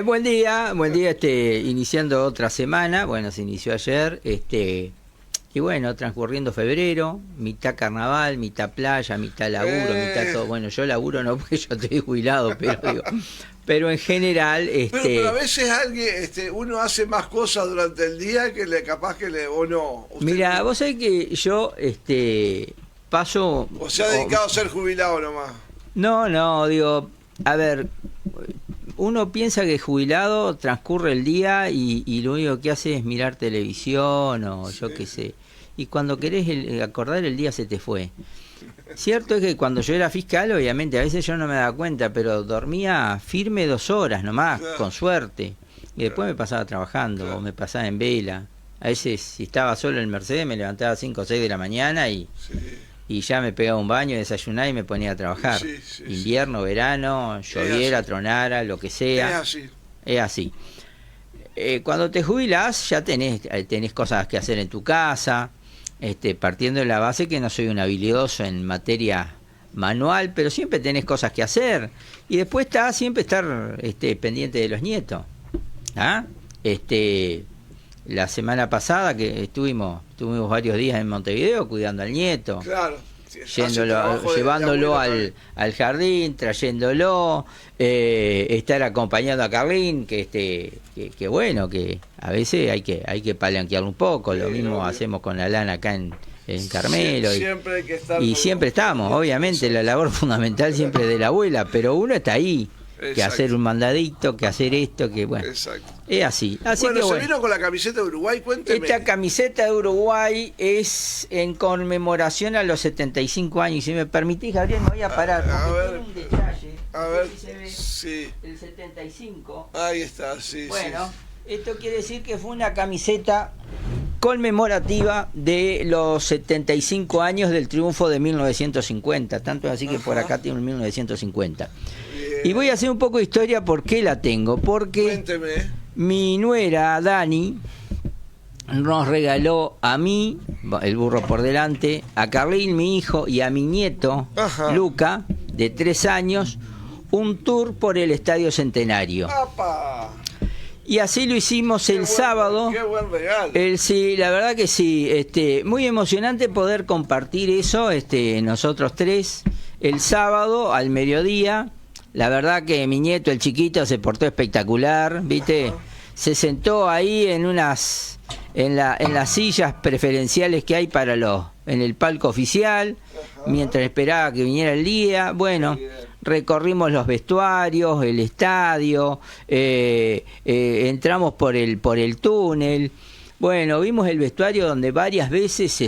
buen día. Buen día, iniciando otra semana. Bueno, se inició ayer, y bueno, transcurriendo febrero, mitad carnaval, mitad playa, mitad laburo, mitad todo. Bueno, yo laburo no porque yo estoy jubilado, pero digo, pero en general, pero a veces alguien, uno hace más cosas durante el día que capaz que o no. Mira, vos sabés que yo, paso. O se ha dedicado a ser jubilado nomás. No, digo, a ver, uno piensa que jubilado transcurre el día y lo único que hace es mirar televisión o yo qué sé. Y cuando querés acordar el día se te fue. Cierto es que cuando yo era fiscal, obviamente, a veces yo no me daba cuenta, pero dormía firme 2 horas nomás, con suerte. Y después me pasaba trabajando, o me pasaba en vela. A veces, si estaba solo en Mercedes, me levantaba a 5 o 6 de la mañana y ya me pegaba un baño, desayunaba y me ponía a trabajar. Invierno, verano, lloviera, tronara, lo que sea. Es así. Cuando te jubilás ya tenés cosas que hacer en tu casa, partiendo de la base que no soy un habilidoso en materia manual, pero siempre tenés cosas que hacer. Y después siempre estar pendiente de los nietos. ¿Ah? La semana pasada que estuvimos varios días en Montevideo cuidando al nieto. Claro. Llevándolo al jardín, trayéndolo, estar acompañando a Carlín, que bueno, que a veces hay que palanquearlo un poco. Lo mismo hacemos con Alana acá en Carmelo. Siempre hay que estar siempre estamos, obviamente, la labor fundamental siempre es de la abuela, pero uno está ahí. Que hacer un mandadito, que hacer esto, que bueno. Exacto. Es así. Bueno, se vino con la camiseta de Uruguay, cuénteme. Esta camiseta de Uruguay es en conmemoración a los 75 años. Si me permitís, Gabriel, me voy a parar. A ver, tiene un detalle. A ver, se ve el 75. Ahí está, sí. Bueno, esto quiere decir que fue una camiseta conmemorativa de los 75 años del triunfo de 1950. Tanto es así que por acá tiene un 1950. Y voy a hacer un poco de historia por qué la tengo. Porque Cuénteme. Mi nuera, Dani, nos regaló a mí, el burro por delante, a Carlín, mi hijo, y a mi nieto, Luca, de 3 años, un tour por el Estadio Centenario. ¡Apa! Y así lo hicimos el sábado. ¡Qué buen regalo! Sí, la verdad que sí. Muy emocionante poder compartir eso, nosotros tres, el sábado al mediodía. La verdad que mi nieto, el chiquito, se portó espectacular, ¿viste? Se sentó ahí en las sillas preferenciales que hay en el palco oficial, mientras esperaba que viniera el día. Bueno, recorrimos los vestuarios, el estadio, entramos por el túnel. Bueno, vimos el vestuario donde varias veces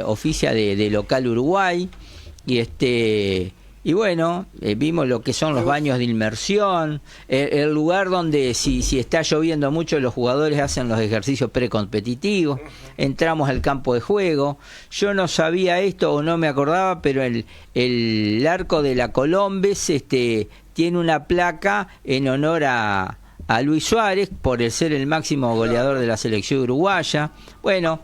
oficia de local Uruguay y bueno, vimos lo que son los baños de inmersión, el lugar donde si está lloviendo mucho los jugadores hacen los ejercicios precompetitivos. Entramos al campo de juego. Yo no sabía esto o no me acordaba, pero el arco de la Colombes tiene una placa en honor a Luis Suárez por el ser el máximo goleador de la selección uruguaya. Bueno,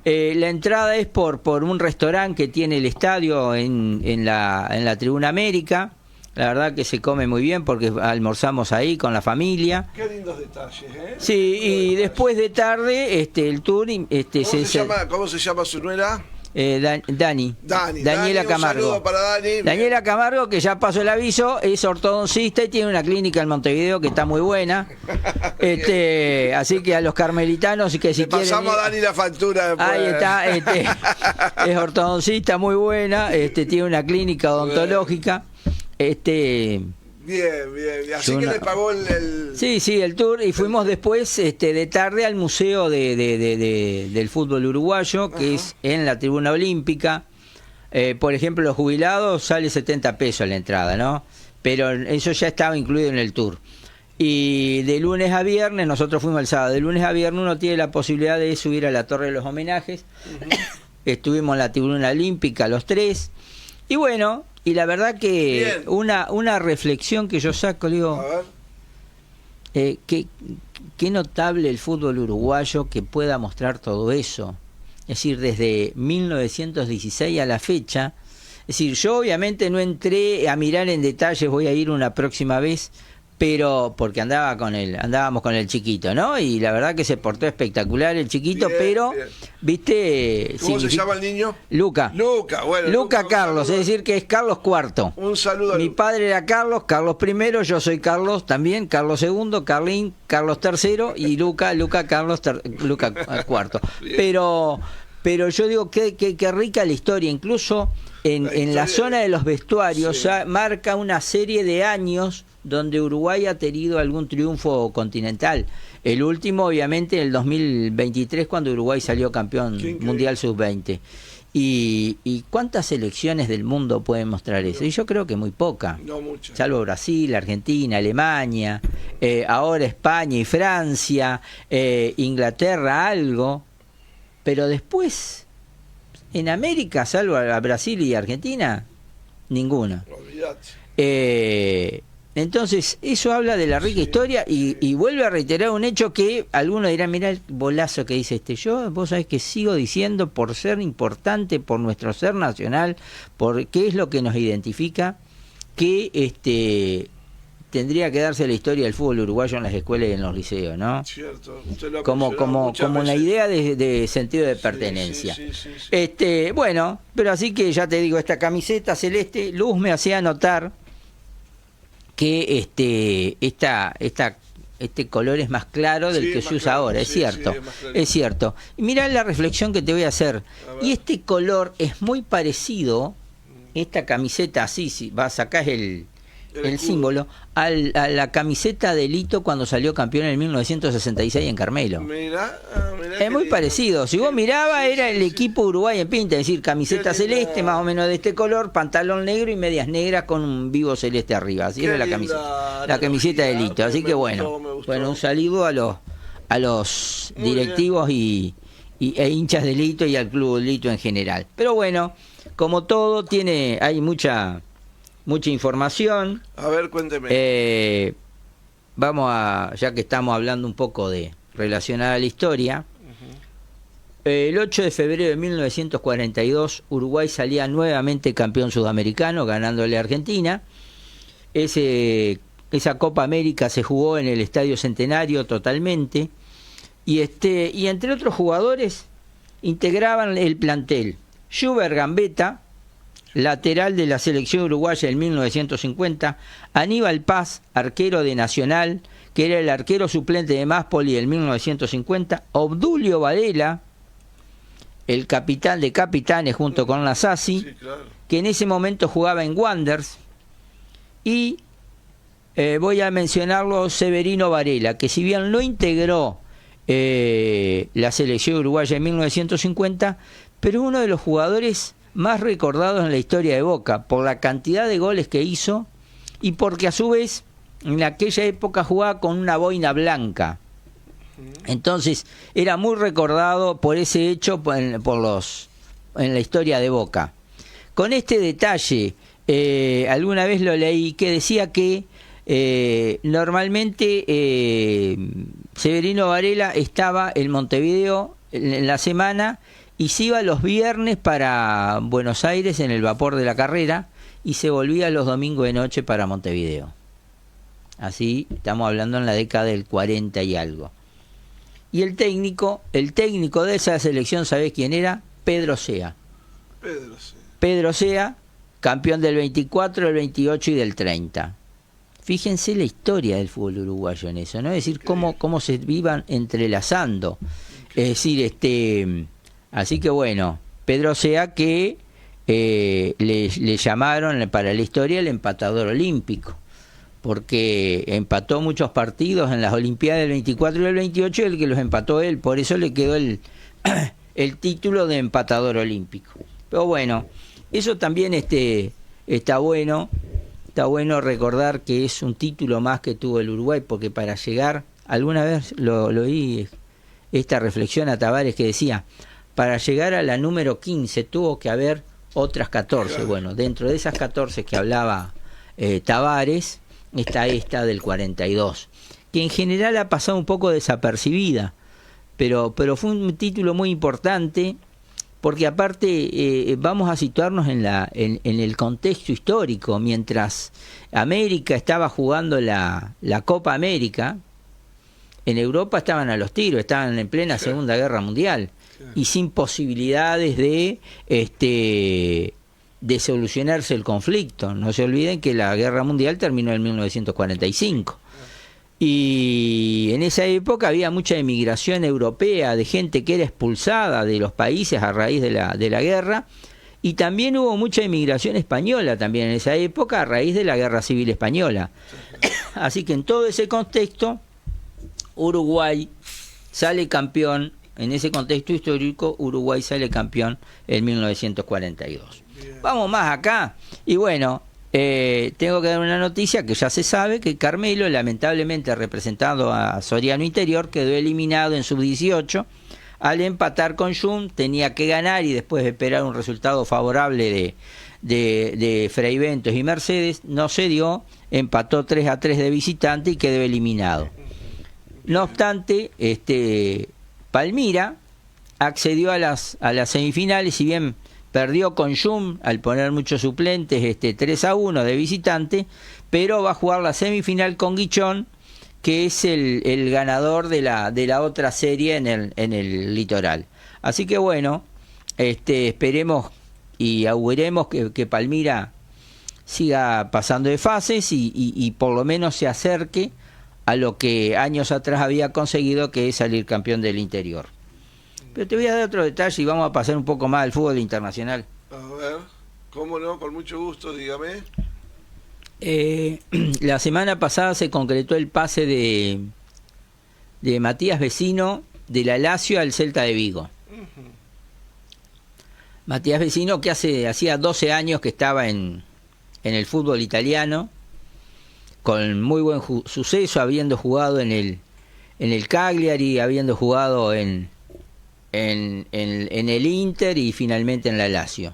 la entrada es por un restaurante que tiene el estadio en la Tribuna América. La verdad que se come muy bien porque almorzamos ahí con la familia. Qué lindos detalles, ¿eh? Sí, y después de tarde el tour... ¿Cómo se llama su nuera? Daniela Camargo. Un saludo para Dani. Daniela Camargo, que ya pasó el aviso, es ortodoncista y tiene una clínica en Montevideo que está muy buena. Así que a los carmelitanos que si quieren... pasamos a Dani la factura después. Ahí está, es ortodoncista muy buena, tiene una clínica odontológica. Bien. Así que le pagó el... Sí, el tour. Y fuimos después de tarde al Museo del Fútbol Uruguayo, que es en la Tribuna Olímpica. Por ejemplo, los jubilados sale 70 pesos la entrada, ¿no? Pero eso ya estaba incluido en el tour. Y de lunes a viernes, nosotros fuimos el sábado, de lunes a viernes uno tiene la posibilidad de subir a la Torre de los Homenajes. Estuvimos en la Tribuna Olímpica los tres. Y bueno... Y la verdad que una reflexión que yo saco, digo, qué notable el fútbol uruguayo que pueda mostrar todo eso. Es decir, desde 1916 a la fecha. Es decir, yo obviamente no entré a mirar en detalles, voy a ir una próxima vez, pero porque andábamos con el chiquito, ¿no? Y la verdad que se portó espectacular el chiquito, Bien, pero, bien. ¿viste? ¿Cómo se llama el niño? Luca. Bueno. Luca un Carlos, saludo. es decir que es Carlos IV. Un saludo a Mi Luca. padre era Carlos I, yo soy Carlos también, Carlos II, Carlín, Carlos III y Luca IV. Pero yo digo que rica la historia, incluso en la zona de los vestuarios Sí. marca una serie de años donde Uruguay ha tenido algún triunfo continental. El último, obviamente, en el 2023, cuando Uruguay salió campeón mundial sub-20. ¿Y cuántas selecciones del mundo pueden mostrar eso? Y yo creo que muy poca. No mucho. Salvo Brasil, Argentina, Alemania, ahora España y Francia, Inglaterra algo. Pero después, en América, salvo a Brasil y Argentina, ninguna. Olvídate. Entonces, eso habla de la rica historia y vuelve a reiterar un hecho que algunos dirán, mirá el bolazo que dice yo, vos sabés que sigo diciendo, por ser importante, por nuestro ser nacional, por qué es lo que nos identifica, que tendría que darse la historia del fútbol uruguayo en las escuelas y en los liceos, ¿no? Cierto. Usted lo ha Como mencionado muchas una veces. idea de sentido de pertenencia. Sí. Bueno, pero así que ya te digo, esta camiseta celeste, Luz me hacía notar que este color es más claro del Sí, que más se usa claro, ahora, es sí, cierto, sí, es más clarito. es cierto. Y mirá la reflexión que te voy a hacer. A ver. Y este color es muy parecido, esta camiseta así, si sacás el escudo. símbolo, a la camiseta de Lito cuando salió campeón en 1966 en Carmelo. Mirá Es muy parecido. Si vos mirabas, era el equipo Uruguay en pinta, es decir, camiseta Qué linda. celeste, más o menos de este color, pantalón negro y medias negras con un vivo celeste arriba. Así Qué era la linda camiseta de analogía. Lito. Así Me que gustó, me gustó. bueno, un saludo a los Muy directivos e hinchas de Lito y al club Lito en general. Pero bueno, como todo, hay mucha información. A ver, cuénteme. Ya que estamos hablando un poco de relacionada a la historia, el 8 de febrero de 1942 Uruguay salía nuevamente campeón sudamericano, ganándole a Argentina. Esa Copa América se jugó en el Estadio Centenario totalmente, y entre otros jugadores integraban el plantel Schubert Gambetta, lateral de la selección uruguaya en 1950, Aníbal Paz, arquero de Nacional, que era el arquero suplente de Máspoli en 1950, Obdulio Varela, el capitán de capitanes junto con Nasasi, Sí, claro. que en ese momento jugaba en Wanderers, y voy a mencionarlo, Severino Varela, que si bien no integró la selección uruguaya en 1950, pero uno de los jugadores más recordados en la historia de Boca, por la cantidad de goles que hizo y porque a su vez en aquella época jugaba con una boina blanca. Entonces era muy recordado por ese hecho en la historia de Boca. Con este detalle, alguna vez lo leí que decía que normalmente Severino Varela estaba en Montevideo en la semana y se iba los viernes para Buenos Aires en el vapor de la Carrera y se volvía los domingos de noche para Montevideo. Así estamos hablando en la década del 40 y algo. Y el técnico de esa selección, ¿sabés quién era? Pedro Sea. Pedro Sea, campeón del 24, del 28 y del 30. Fíjense la historia del fútbol uruguayo en eso, ¿no? Es decir, cómo se vivan entrelazando. Es decir, así que bueno, Pedro Sea que le llamaron para la historia el empatador olímpico, porque empató muchos partidos en las Olimpiadas del 24 y del 28, el que los empató él, por eso le quedó el título de empatador olímpico. Pero bueno, eso también está bueno recordar que es un título más que tuvo el Uruguay, porque para llegar, alguna vez lo oí esta reflexión a Tavares que decía, para llegar a la número 15 tuvo que haber otras 14. Claro. Bueno, dentro de esas 14 que hablaba Tavares, está esta del 42, que en general ha pasado un poco desapercibida, pero fue un título muy importante porque aparte vamos a situarnos en el contexto histórico. Mientras América estaba jugando la Copa América, en Europa estaban a los tiros, estaban en plena Segunda Guerra Mundial y sin posibilidades de solucionarse el conflicto. No se olviden que la Guerra Mundial terminó en 1945. Y en esa época había mucha emigración europea de gente que era expulsada de los países a raíz de la guerra, y también hubo mucha emigración española también en esa época a raíz de la Guerra Civil Española. Así que en todo ese contexto, Uruguay sale campeón. En ese contexto histórico, Uruguay sale campeón en 1942. Vamos más acá, y bueno, tengo que dar una noticia que ya se sabe, que Carmelo, lamentablemente representando a Soriano Interior, quedó eliminado en sub-18 al empatar con Jun. Tenía que ganar y después esperar un resultado favorable de Frei Ventos y Mercedes. No se dio, empató 3-3 de visitante y quedó eliminado. No obstante, Palmira accedió a las semifinales, si bien perdió con Jun al poner muchos suplentes, 3-1 de visitante, pero va a jugar la semifinal con Guichón, que es el ganador de la otra serie en el Litoral. Así que bueno, esperemos y auguremos que Palmira siga pasando de fases y por lo menos se acerque a lo que años atrás había conseguido, que es salir campeón del interior. Pero te voy a dar otro detalle y vamos a pasar un poco más al fútbol internacional. A ver, ¿cómo no? Con mucho gusto, dígame. La semana pasada se concretó el pase de Matías Vecino de la Lazio al Celta de Vigo. Matías Vecino, que hacía 12 años que estaba en el fútbol italiano, con muy buen suceso, habiendo jugado en el Cagliari, habiendo jugado en el Inter y finalmente en la Lazio.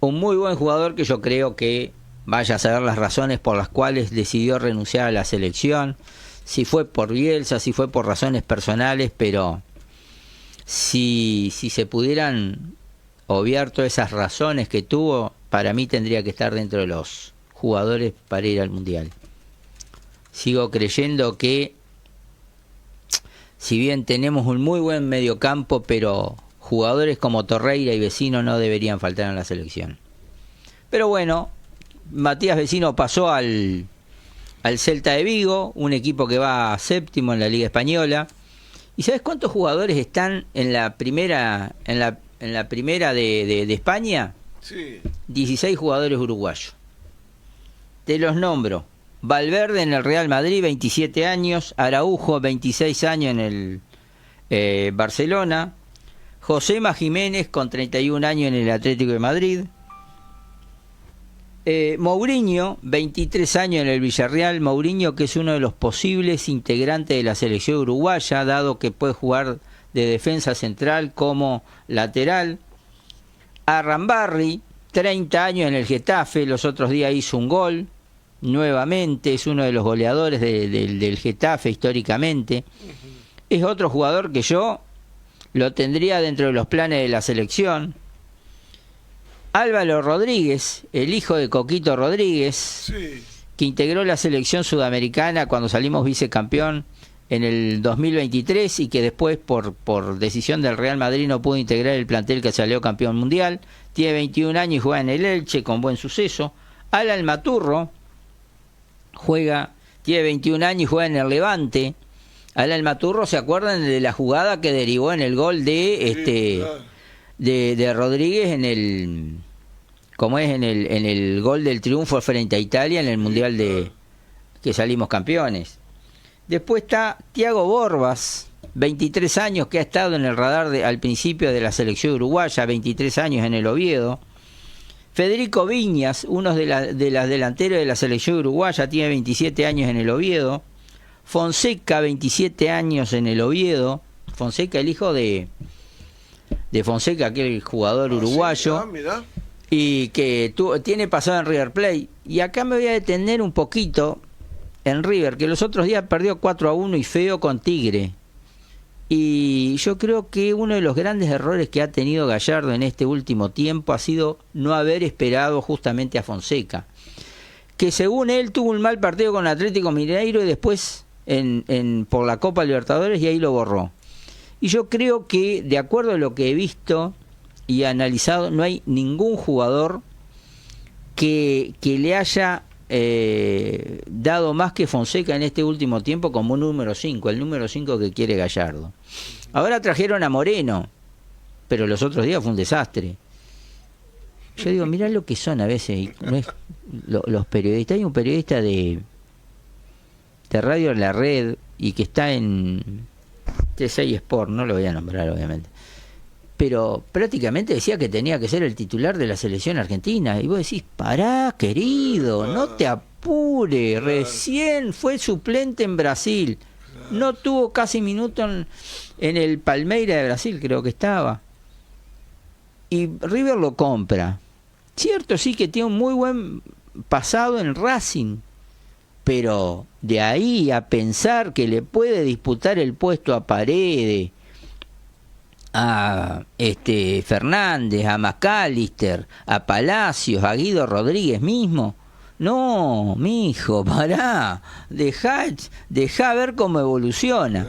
Un muy buen jugador que yo creo que vaya a saber las razones por las cuales decidió renunciar a la selección, si fue por Bielsa, si fue por razones personales, pero si se pudieran obviar todas esas razones que tuvo, para mí tendría que estar dentro de los jugadores para ir al Mundial. Sigo creyendo que si bien tenemos un muy buen mediocampo, pero jugadores como Torreira y Vecino no deberían faltar en la selección. Pero bueno, Matías Vecino pasó al Celta de Vigo, un equipo que va séptimo en la Liga Española. ¿Y sabes cuántos jugadores están en la primera de España? Sí. 16 jugadores uruguayos. Te los nombro: Valverde en el Real Madrid, 27 años, Araujo, 26 años en el Barcelona, Josema Jiménez con 31 años en el Atlético de Madrid, Mourinho, 23 años en el Villarreal. Mourinho, que es uno de los posibles integrantes de la selección uruguaya, dado que puede jugar de defensa central como lateral. Arrambarri, 30 años en el Getafe, los otros días hizo un gol, nuevamente, es uno de los goleadores del Getafe históricamente. Es otro jugador que yo lo tendría dentro de los planes de la selección. Álvaro Rodríguez, el hijo de Coquito Rodríguez, Sí. que integró la selección sudamericana cuando salimos vicecampeón en el 2023 y que después por decisión del Real Madrid no pudo integrar el plantel que salió campeón mundial. Tiene 21 años y juega en el Elche con buen suceso. Alan Maturro tiene 21 años y juega en el Levante. Alan Maturro, ¿se acuerdan de la jugada que derivó en el gol de Rodríguez en el gol del triunfo frente a Italia en el Mundial que salimos campeones? Después está Thiago Borbas, 23 años, que ha estado en el radar al principio de la selección uruguaya, 23 años en el Oviedo. Federico Viñas, uno de las delanteros de la selección uruguaya, tiene 27 años en el Oviedo. Fonseca, 27 años en el Oviedo. Fonseca, el hijo de Fonseca, aquel jugador uruguayo, Sí, mirá. y que tiene pasado en River Plate. Y acá me voy a detener un poquito en River, que los otros días perdió 4-1 y feo con Tigre. Y yo creo que uno de los grandes errores que ha tenido Gallardo en este último tiempo ha sido no haber esperado justamente a Fonseca, que según él tuvo un mal partido con Atlético Mineiro y después por la Copa Libertadores y ahí lo borró. Y yo creo que, de acuerdo a lo que he visto y analizado, no hay ningún jugador que le haya dado más que Fonseca en este último tiempo como un número 5, el número 5 que quiere Gallardo. Ahora trajeron a Moreno, pero los otros días fue un desastre. Yo digo, mirá lo que son a veces no es, los periodistas. Hay un periodista de Radio La Red y que está en T6 Sport, no lo voy a nombrar obviamente, pero prácticamente decía que tenía que ser el titular de la selección argentina. Y vos decís, pará, querido, no te apures, recién fue suplente en Brasil, no tuvo casi minuto en el Palmeiras de Brasil, creo que estaba, y River lo compra. Cierto, sí que tiene un muy buen pasado en Racing, pero de ahí a pensar que le puede disputar el puesto a Paredes, a Fernández, a McAllister, a Palacios, a Guido Rodríguez mismo. No, mijo, pará, dejá ver cómo evoluciona.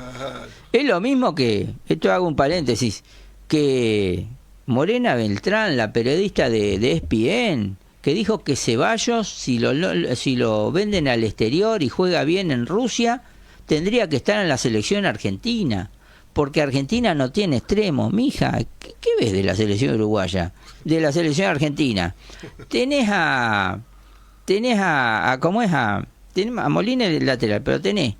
Es lo mismo que, esto hago un paréntesis, que Morena Beltrán, la periodista de ESPN, que dijo que Ceballos, si lo venden al exterior y juega bien en Rusia, tendría que estar en la selección argentina, porque Argentina no tiene extremo. Mija, ¿qué ves de la selección uruguaya? De la selección argentina. Tenés a ¿cómo es? Tenés a Molina en el lateral, pero tenés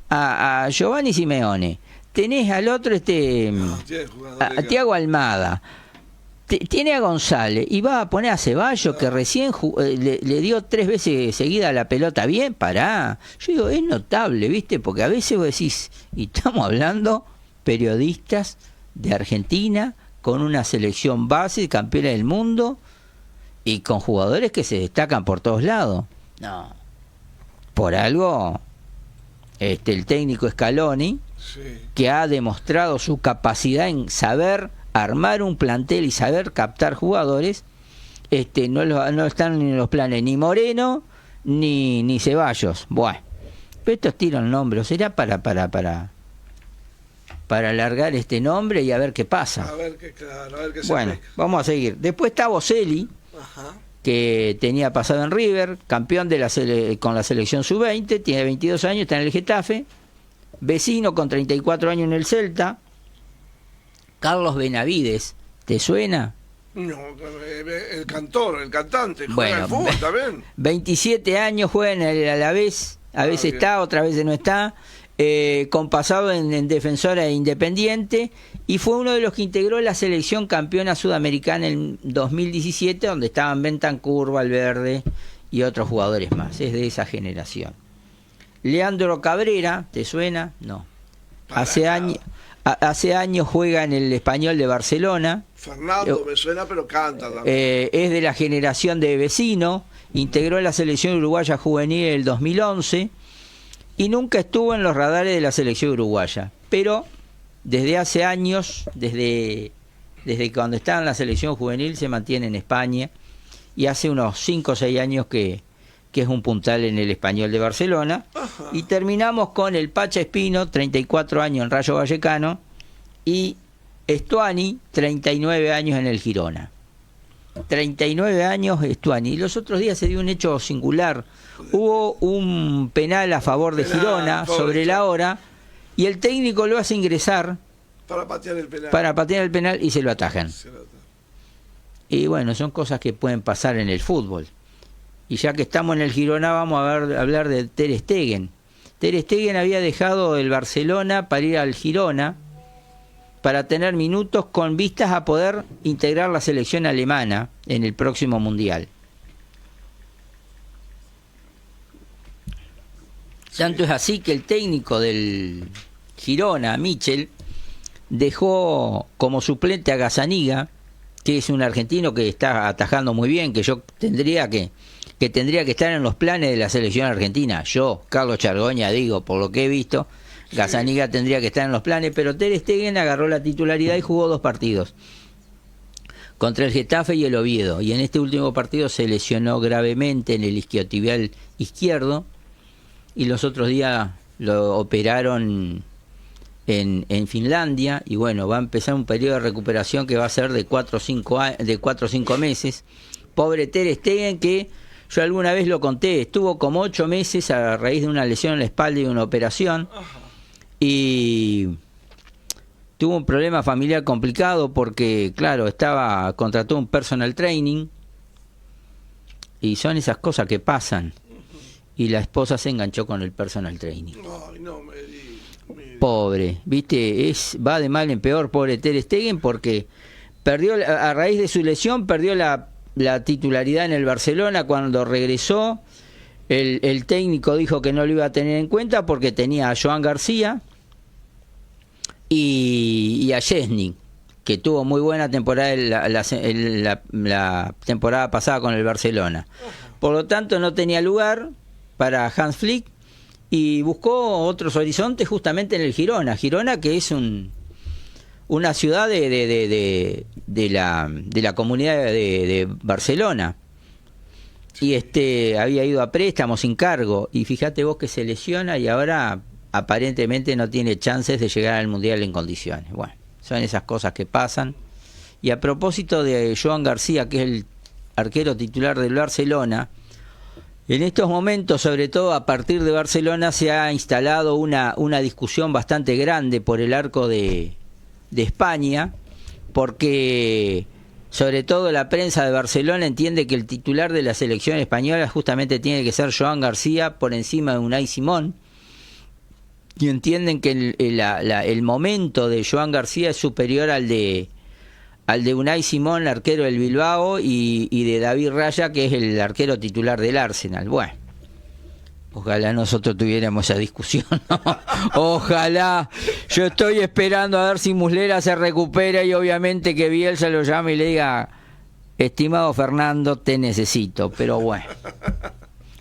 a Giovanni Simeone, tenés al otro a Thiago Almada, tiene a González, y va a poner a Ceballos, que recién le dio 3 veces seguida la pelota bien. Pará. Yo digo, es notable, ¿viste? Porque a veces vos decís, y estamos hablando periodistas de Argentina con una selección base, campeona del mundo, y con jugadores que se destacan por todos lados. No. Por algo, el técnico Scaloni, sí, que ha demostrado su capacidad en saber armar un plantel y saber captar jugadores, no están en los planes ni Moreno ni Ceballos. Bueno, pero estos tiran nombres, será para alargar este nombre y a ver qué pasa. A ver qué bueno, vamos a seguir. Después está Boselli, que tenía pasado en River, campeón con la selección sub-20, tiene 22 años, está en el Getafe, Vecino con 34 años en el Celta. Carlos Benavides, ¿te suena? No, el cantante, juega al fútbol también. 27 años, juega en el Alavés, a veces está, otras veces no está, con pasado en Defensora e Independiente, y fue uno de los que integró la selección campeona sudamericana en 2017, donde estaban Bentancur, Valverde y otros jugadores más. Es de esa generación. Leandro Cabrera, ¿te suena? No. Hace años juega en el Español de Barcelona. Fernando me suena, pero canta también. Es de la generación de Vecino, integró la selección uruguaya juvenil en el 2011 y nunca estuvo en los radares de la selección uruguaya. Pero desde hace años, desde cuando estaba en la selección juvenil, se mantiene en España, y hace unos 5 o 6 años que es un puntal en el Español de Barcelona. Ajá. Y terminamos con el Pacha Espino, 34 años en Rayo Vallecano, y Estuani, 39 años en el Girona. 39 años Estuani. Y los otros días se dio un hecho singular. Hubo un penal a favor de Girona sobre la hora, y el técnico lo hace ingresar para patear el penal. Y se lo atajan. Y bueno, son cosas que pueden pasar en el fútbol. Y ya que estamos en el Girona, vamos a hablar de Ter Stegen. Ter Stegen había dejado el Barcelona para ir al Girona, para tener minutos con vistas a poder integrar la selección alemana en el próximo Mundial. Sí. Tanto es así que el técnico del Girona, Michel, dejó como suplente a Gazzaniga, que es un argentino que está atajando muy bien, que yo tendría que estar en los planes de la selección argentina. Yo, Carlos Chargoña, digo, por lo que he visto, Gazzaniga tendría que estar en los planes, pero Ter Stegen agarró la titularidad y jugó 2 partidos. Contra el Getafe y el Oviedo. Y en este último partido se lesionó gravemente en el isquiotibial izquierdo. Y los otros días lo operaron en Finlandia. Y bueno, va a empezar un periodo de recuperación que va a ser de 4 o 5 meses. Pobre Ter Stegen, que yo alguna vez lo conté, estuvo como 8 meses a raíz de una lesión en la espalda y de una operación. Y tuvo un problema familiar complicado porque, claro, contrató un personal training y son esas cosas que pasan. Y la esposa se enganchó con el personal training. Ay, no me Pobre, viste, va de mal en peor, pobre Ter Stegen, porque perdió, a raíz de su lesión, perdió la titularidad en el Barcelona. Cuando regresó, el técnico dijo que no lo iba a tener en cuenta porque tenía a Joan García y a Szczęsny, que tuvo muy buena temporada la temporada pasada con el Barcelona. Por lo tanto, no tenía lugar para Hans Flick y buscó otros horizontes justamente en el Girona. Girona, que es una ciudad de la comunidad de Barcelona. Y había ido a préstamo sin cargo. Y fíjate vos que se lesiona y ahora aparentemente no tiene chances de llegar al Mundial en condiciones. Bueno, son esas cosas que pasan. Y a propósito de Joan García, que es el arquero titular del Barcelona, en estos momentos, sobre todo a partir de Barcelona, se ha instalado una discusión bastante grande por el arco de España, porque sobre todo la prensa de Barcelona entiende que el titular de la selección española justamente tiene que ser Joan García por encima de Unai Simón, y entienden que el momento de Joan García es superior al de Unai Simón, arquero del Bilbao, y de David Raya, que es el arquero titular del Arsenal. Bueno, ojalá nosotros tuviéramos esa discusión, ¿no? Ojalá. Yo estoy esperando a ver si Muslera se recupera y obviamente que Bielsa lo llame y le diga: estimado Fernando, te necesito. Pero bueno,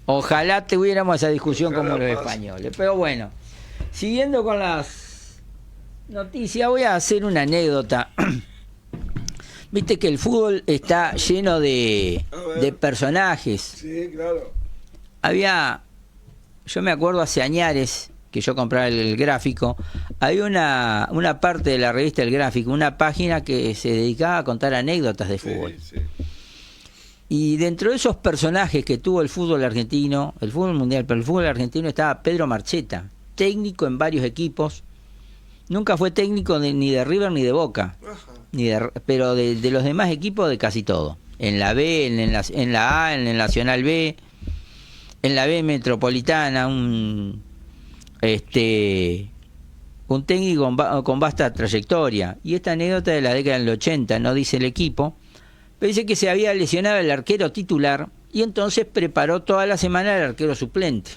ojalá tuviéramos esa discusión como los españoles. Pero bueno, siguiendo con las noticias, voy a hacer una anécdota. Viste que el fútbol está lleno de personajes. Sí, claro. Yo me acuerdo hace añares que yo compraba el gráfico, había una parte de la revista El Gráfico, una página que se dedicaba a contar anécdotas de fútbol. Sí. Y dentro de esos personajes que tuvo el fútbol argentino, el fútbol mundial, pero el fútbol argentino, estaba Pedro Marcheta, técnico en varios equipos. Nunca fue técnico ni de River ni de Boca. Ajá. Pero de los demás equipos, de casi todo. En la B, en la A, en el Nacional B, en la B Metropolitana, un técnico con vasta trayectoria. Y esta anécdota de la década del 80, no dice el equipo, pero dice que se había lesionado el arquero titular y entonces preparó toda la semana el arquero suplente,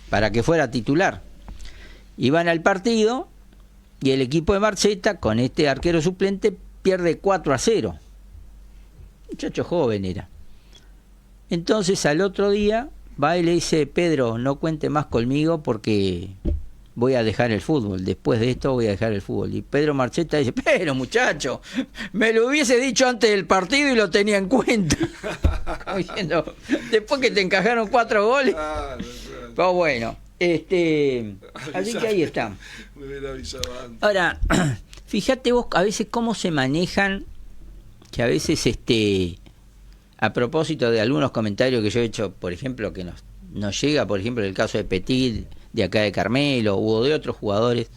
para que fuera titular. Iban al partido y el equipo de Marcheta, con este arquero suplente, pierde 4-0. Muchacho joven era. Entonces al otro día va y le dice: Pedro, no cuente más conmigo porque voy a dejar el fútbol. Después de esto voy a dejar el fútbol. Y Pedro Marcheta dice: pero muchacho, me lo hubiese dicho antes del partido y lo tenía en cuenta. Como diciendo, después que te encajaron 4 goles. Pero bueno, así que ahí está. Me hubiera avisado antes. Ahora, fíjate vos a veces cómo se manejan, que a veces a propósito de algunos comentarios que yo he hecho, por ejemplo, que nos llega, por ejemplo, el caso de Petit, de acá de Carmelo, o de otros jugadores.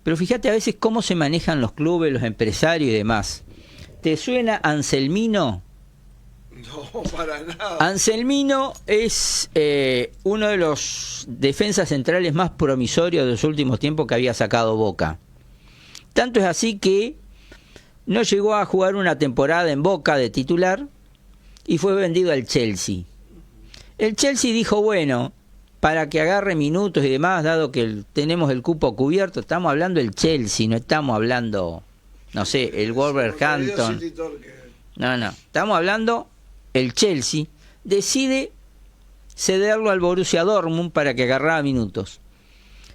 Pero fíjate a veces cómo se manejan los clubes, los empresarios y demás. ¿Te suena Anselmino? No, para nada. Anselmino es uno de los defensas centrales más promisorios de los últimos tiempos que había sacado Boca. Tanto es así que no llegó a jugar una temporada en Boca de titular y fue vendido al Chelsea. El Chelsea dijo: bueno, para que agarre minutos y demás, dado que tenemos el cupo cubierto, estamos hablando del Chelsea, no estamos hablando, no sé, el Wolverhampton. No, estamos hablando, el Chelsea decide cederlo al Borussia Dortmund para que agarrara minutos.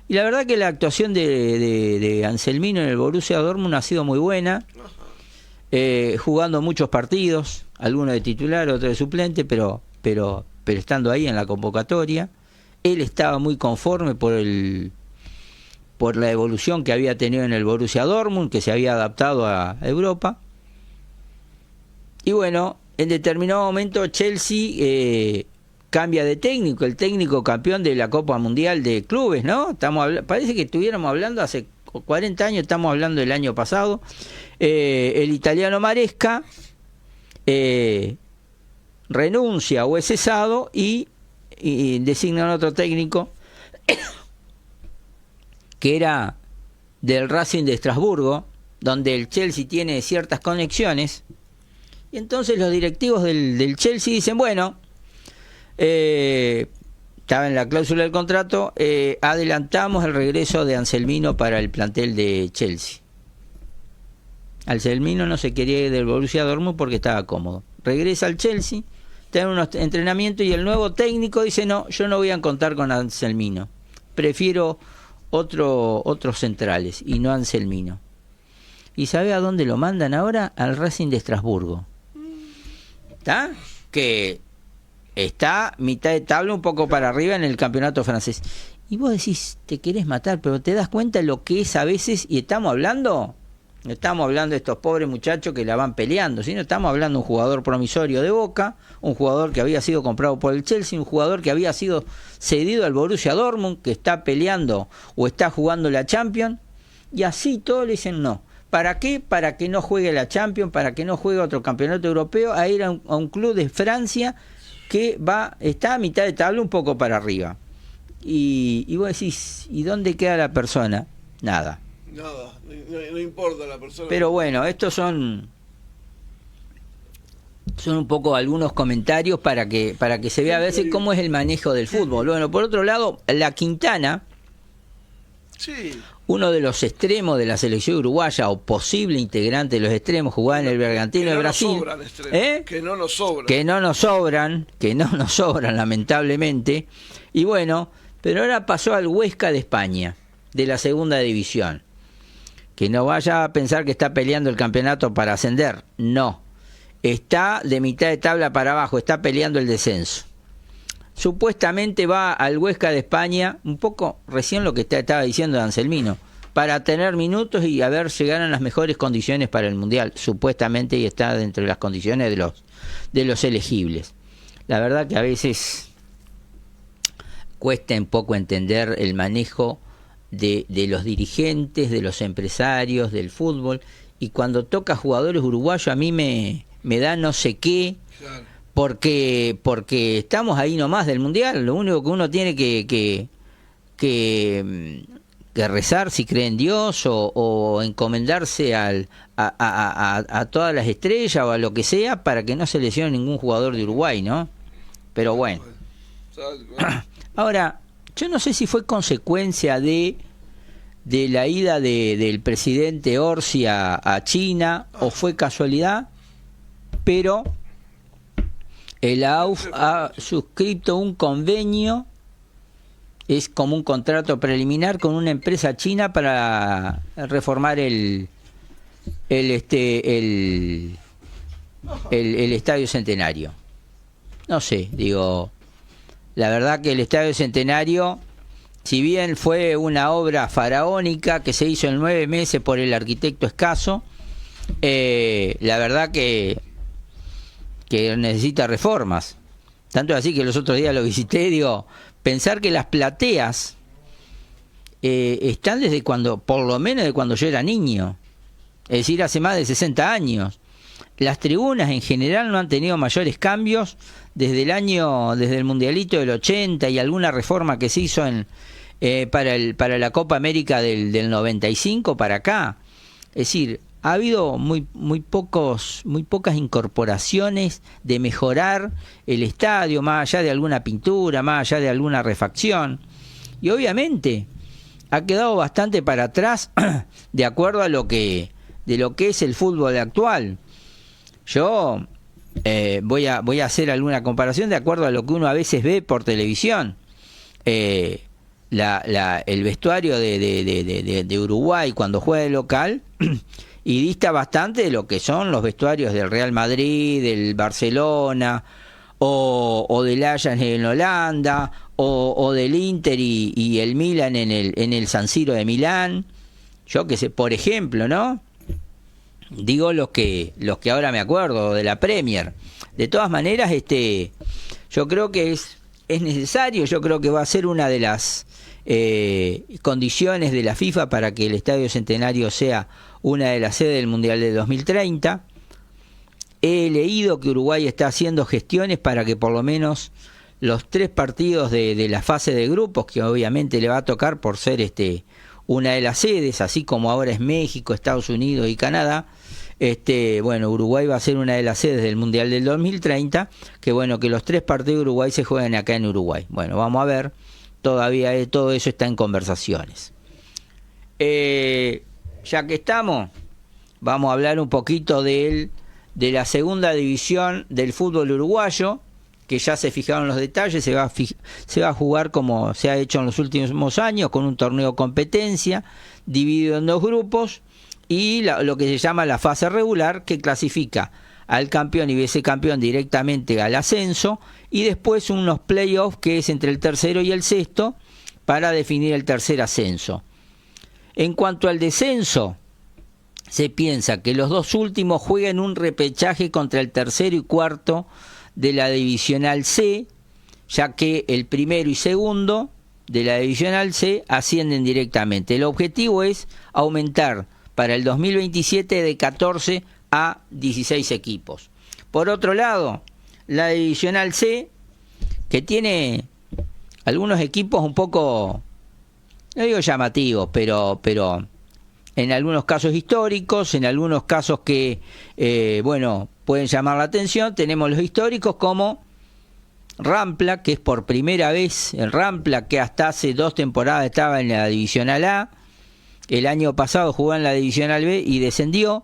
Y la verdad que la actuación de Anselmino en el Borussia Dortmund ha sido muy buena, jugando muchos partidos, algunos de titular, otros de suplente, pero estando ahí en la convocatoria. Él estaba muy conforme por la evolución que había tenido en el Borussia Dortmund, que se había adaptado a Europa. Y bueno, en determinado momento Chelsea cambia de técnico, el técnico campeón de la Copa Mundial de Clubes, ¿no? Parece que estuviéramos hablando hace 40 años, estamos hablando del año pasado. El italiano Maresca renuncia o es cesado y designan otro técnico que era del Racing de Estrasburgo, donde el Chelsea tiene ciertas conexiones. Y entonces los directivos del Chelsea dicen, bueno, estaba en la cláusula del contrato, adelantamos el regreso de Anselmino para el plantel de Chelsea. Anselmino no se quería ir del Borussia Dortmund porque estaba cómodo. Regresa al Chelsea, tiene unos entrenamientos y el nuevo técnico dice, no, yo no voy a contar con Anselmino, prefiero otros centrales y no Anselmino. ¿Y sabe a dónde lo mandan ahora? Al Racing de Estrasburgo. ¿Está? Que está mitad de tabla, un poco para arriba en el campeonato francés. Y vos decís, te querés matar, pero te das cuenta lo que es a veces, y estamos hablando de estos pobres muchachos que la van peleando, sino estamos hablando de un jugador promisorio de Boca, un jugador que había sido comprado por el Chelsea, un jugador que había sido cedido al Borussia Dortmund, que está peleando o está jugando la Champions, y así todos le dicen no. ¿Para qué? Para que no juegue la Champions, para que no juegue otro campeonato europeo, a ir a un club de Francia que está a mitad de tabla, un poco para arriba. Y vos decís, ¿y dónde queda la persona? Nada, no importa la persona. Pero bueno, estos son un poco algunos comentarios para que se vea a veces cómo es el manejo del fútbol. Bueno, por otro lado, la Quintana, sí, uno de los extremos de la selección uruguaya o posible integrante de los extremos, jugaba en el Bergantino de Brasil. Que no nos sobran. Que no nos sobran, lamentablemente. Y bueno, pero ahora pasó al Huesca de España, de la segunda división. Que no vaya a pensar que está peleando el campeonato para ascender. No. Está de mitad de tabla para abajo, está peleando el descenso. Supuestamente va al Huesca de España, un poco recién lo que estaba diciendo Anselmino, para tener minutos y a ver llegar a las mejores condiciones para el Mundial. Supuestamente, y está dentro de las condiciones de los elegibles. La verdad que a veces cuesta un poco entender el manejo de los dirigentes, de los empresarios, del fútbol, y cuando toca jugadores uruguayos a mí me da no sé qué, claro, porque estamos ahí nomás del Mundial. Lo único que uno tiene que rezar, si cree en Dios, o encomendarse a todas las estrellas o a lo que sea, para que no se lesione ningún jugador de Uruguay, ¿no? Pero bueno. Ahora, yo no sé si fue consecuencia de la ida del presidente Orsi a China o fue casualidad, pero el AUF ha suscrito un convenio, es como un contrato preliminar con una empresa china para reformar el Estadio Centenario. No sé, digo, la verdad que el Estadio Centenario, si bien fue una obra faraónica que se hizo en 9 meses por el arquitecto Escaso, la verdad que necesita reformas. Tanto así que los otros días lo visité, digo, pensar que las plateas están desde por lo menos de cuando yo era niño, es decir, hace más de 60 años. Las tribunas en general no han tenido mayores cambios desde el Mundialito del 80 y alguna reforma que se hizo para la Copa América del 95 para acá. Es decir, ha habido muy pocas incorporaciones de mejorar el estadio, más allá de alguna pintura, más allá de alguna refacción. Y obviamente ha quedado bastante para atrás de acuerdo a lo que es el fútbol actual. Yo voy a hacer alguna comparación de acuerdo a lo que uno a veces ve por televisión. el vestuario de Uruguay cuando juega de local y dista bastante de lo que son los vestuarios del Real Madrid, del Barcelona o del Ajax en Holanda o del Inter y el Milan en el San Siro de Milán. Yo que sé, por ejemplo, ¿no? Digo los que ahora me acuerdo de la Premier. De todas maneras, yo creo que es necesario, yo creo que va a ser una de las condiciones de la FIFA para que el Estadio Centenario sea una de las sedes del Mundial de 2030. He leído que Uruguay está haciendo gestiones para que por lo menos los 3 partidos de la fase de grupos, que obviamente le va a tocar por ser una de las sedes, así como ahora es México, Estados Unidos y Canadá, bueno, Uruguay va a ser una de las sedes del Mundial del 2030, que bueno, que los 3 partidos de Uruguay se jueguen acá en Uruguay. Bueno, vamos a ver, todavía todo eso está en conversaciones. Ya que estamos, vamos a hablar un poquito de la segunda división del fútbol uruguayo, que ya se fijaron los detalles. Se va a jugar como se ha hecho en los últimos años, con un torneo competencia, dividido en 2 grupos, y lo que se llama la fase regular, que clasifica al campeón y vicecampeón directamente al ascenso, y después unos playoffs, que es entre el tercero y el sexto, para definir el tercer ascenso. En cuanto al descenso, se piensa que los 2 últimos jueguen un repechaje contra el tercero y cuarto de la Divisional C, ya que el primero y segundo de la Divisional C ascienden directamente. El objetivo es aumentar para el 2027 de 14 a 16 equipos. Por otro lado, la Divisional C, que tiene algunos equipos un poco, no digo llamativos, pero en algunos casos históricos, en algunos casos que, bueno, pueden llamar la atención. Tenemos los históricos como Rampla, que es por primera vez el Rampla, que hasta hace 2 temporadas estaba en la Divisional A. El año pasado jugó en la Divisional B y descendió.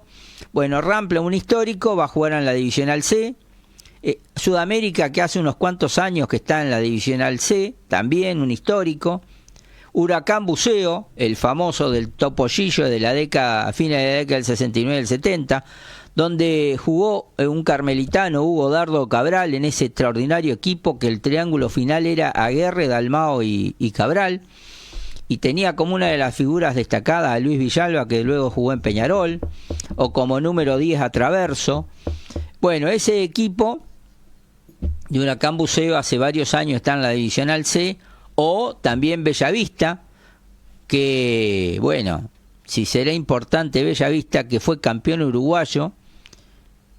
Bueno, Rampla, un histórico, va a jugar en la Divisional C. Sudamérica, que hace unos cuantos años que está en la Divisional C, también un histórico. Huracán Buceo, el famoso del Topollillo de la década, a fines de la década del 69 y el 70, donde jugó un carmelitano, Hugo Dardo Cabral, en ese extraordinario equipo que el triángulo final era Aguerre, Dalmao y Cabral, y tenía como una de las figuras destacadas a Luis Villalba, que luego jugó en Peñarol, o como número 10 a Traverso. Bueno, ese equipo de Huracán Buceo hace varios años está en la Divisional C, o también Bellavista, que, bueno, si será importante Bellavista, que fue campeón uruguayo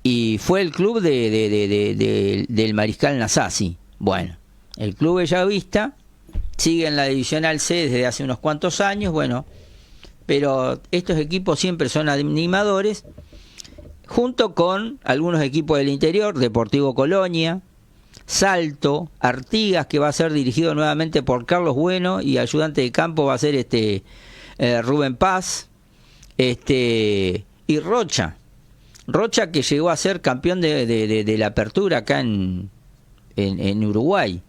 y fue el club del Mariscal Nasasi. Bueno, el club Bellavista sigue en la Divisional C desde hace unos cuantos años, bueno, pero estos equipos siempre son animadores, junto con algunos equipos del interior, Deportivo Colonia, Salto, Artigas, que va a ser dirigido nuevamente por Carlos Bueno, y ayudante de campo va a ser Rubén Paz, y Rocha, que llegó a ser campeón de la apertura acá en Uruguay.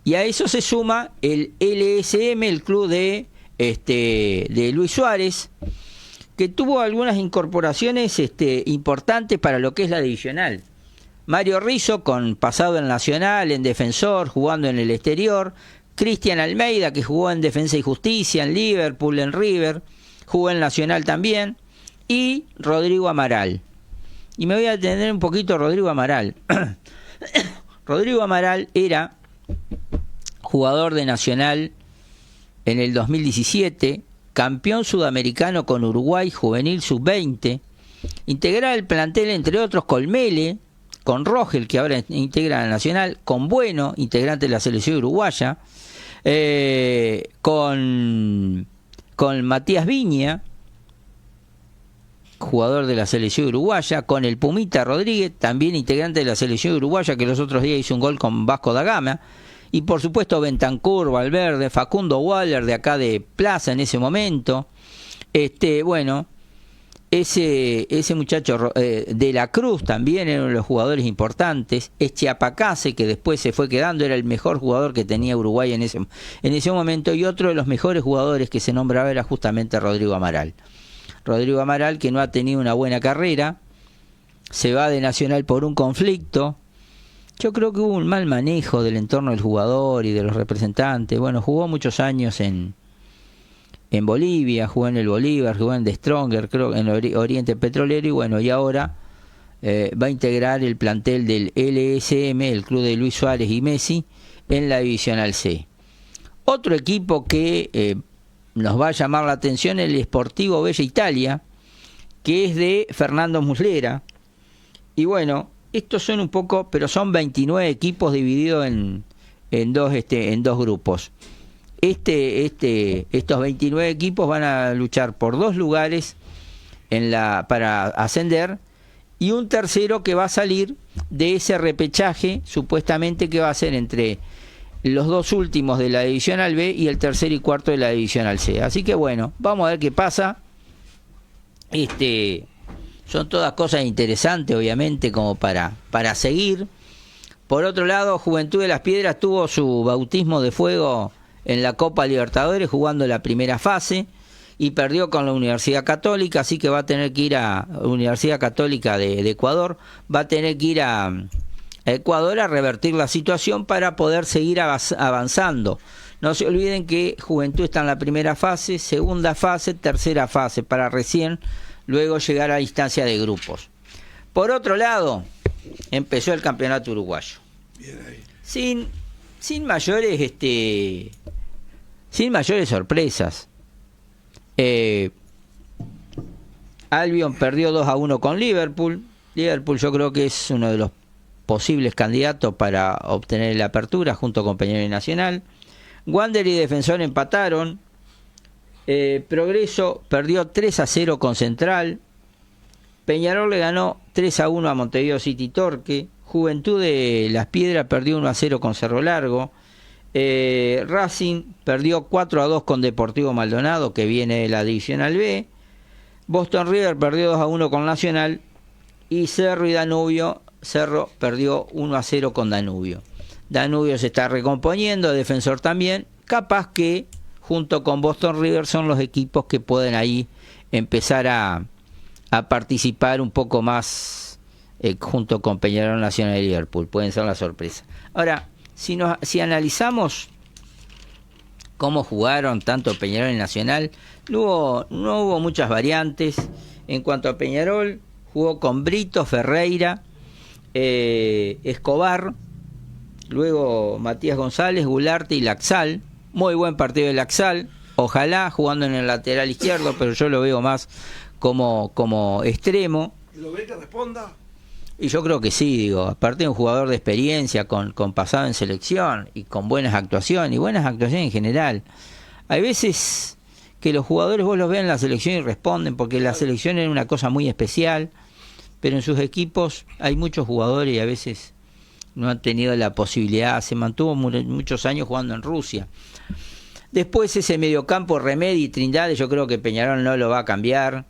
Y a eso se suma el LSM, el club de Luis Suárez, que tuvo algunas incorporaciones importantes para lo que es la divisional. Mario Rizzo, con pasado en Nacional, en Defensor, jugando en el exterior. Cristian Almeida, que jugó en Defensa y Justicia, en Liverpool, en River, jugó en Nacional también. Y Rodrigo Amaral. Y me voy a detener un poquito a Rodrigo Amaral. Rodrigo Amaral era jugador de Nacional en el 2017, campeón sudamericano con Uruguay, juvenil sub-20, integraba el plantel, entre otros, con Mele, con Rogel, que ahora integra la Nacional, con Bueno, integrante de la selección uruguaya, con Matías Viña, jugador de la selección uruguaya, con el Pumita Rodríguez, también integrante de la selección uruguaya, que los otros días hizo un gol con Vasco da Gama, y por supuesto Bentancur, Valverde, Facundo Waller, de acá de Plaza en ese momento. Bueno, ese muchacho de la Cruz también era uno de los jugadores importantes. Chiapacase, que después se fue quedando, era el mejor jugador que tenía Uruguay en ese momento, y otro de los mejores jugadores que se nombraba era justamente Rodrigo Amaral. Rodrigo Amaral, que no ha tenido una buena carrera, se va de Nacional por un conflicto. Yo creo que hubo un mal manejo del entorno del jugador y de los representantes. Bueno, jugó muchos años en Bolivia, jugó en el Bolívar, jugó en The Stronger, creo en Oriente Petrolero, y bueno, y ahora va a integrar el plantel del LSM, el club de Luis Suárez y Messi, en la Divisional C. Otro equipo que nos va a llamar la atención es el Sportivo Bella Italia, que es de Fernando Muslera. Y bueno, estos son un poco, pero son 29 equipos divididos en dos grupos. Estos 29 equipos van a luchar por 2 lugares para ascender, y un tercero que va a salir de ese repechaje, supuestamente que va a ser entre los 2 últimos de la Divisional B y el tercero y cuarto de la Divisional C. Así que bueno, vamos a ver qué pasa. Son todas cosas interesantes, obviamente, como para seguir. Por otro lado, Juventud de las Piedras tuvo su bautismo de fuego en la Copa Libertadores, jugando la primera fase, y perdió con la Universidad Católica, así que va a tener que ir a Universidad Católica de Ecuador, va a tener que ir a Ecuador a revertir la situación para poder seguir avanzando. No se olviden que Juventud está en la primera fase, segunda fase, tercera fase, para recién luego llegar a la instancia de grupos. Por otro lado, empezó el campeonato uruguayo. Bien ahí. Sin mayores sorpresas. Albion perdió 2-1 con Liverpool. Liverpool yo creo que es uno de los posibles candidatos para obtener la apertura junto con Peñarol y Nacional. Wander y Defensor empataron. Progreso perdió 3-0 con Central. Peñarol le ganó 3-1 a Montevideo City Torque. Juventud de Las Piedras perdió 1-0 con Cerro Largo. Racing perdió 4-2 con Deportivo Maldonado, que viene de la Divisional B. Boston River perdió 2-1 con Nacional. Y Cerro y Danubio, Cerro perdió 1-0 con Danubio. Danubio se está recomponiendo, Defensor también. Capaz que junto con Boston River son los equipos que pueden ahí empezar a participar un poco más junto con Peñarol, Nacional y Liverpool. Pueden ser la sorpresa. Ahora, si analizamos cómo jugaron tanto Peñarol y Nacional, no hubo muchas variantes. En cuanto a Peñarol, jugó con Brito, Ferreira, Escobar, luego Matías González, Gularte y Laxal. Muy buen partido de Laxal, ojalá jugando en el lateral izquierdo, pero yo lo veo más como extremo. ¿Lo ve que responda? Y yo creo que sí, aparte de un jugador de experiencia, con pasado en selección y con buenas actuaciones en general. Hay veces que los jugadores vos los ven en la selección y responden, porque la selección es una cosa muy especial, pero en sus equipos hay muchos jugadores y a veces no han tenido la posibilidad. Se mantuvo muchos años jugando en Rusia. Después ese mediocampo Remedi y Trindade, yo creo que Peñarol no lo va a cambiar.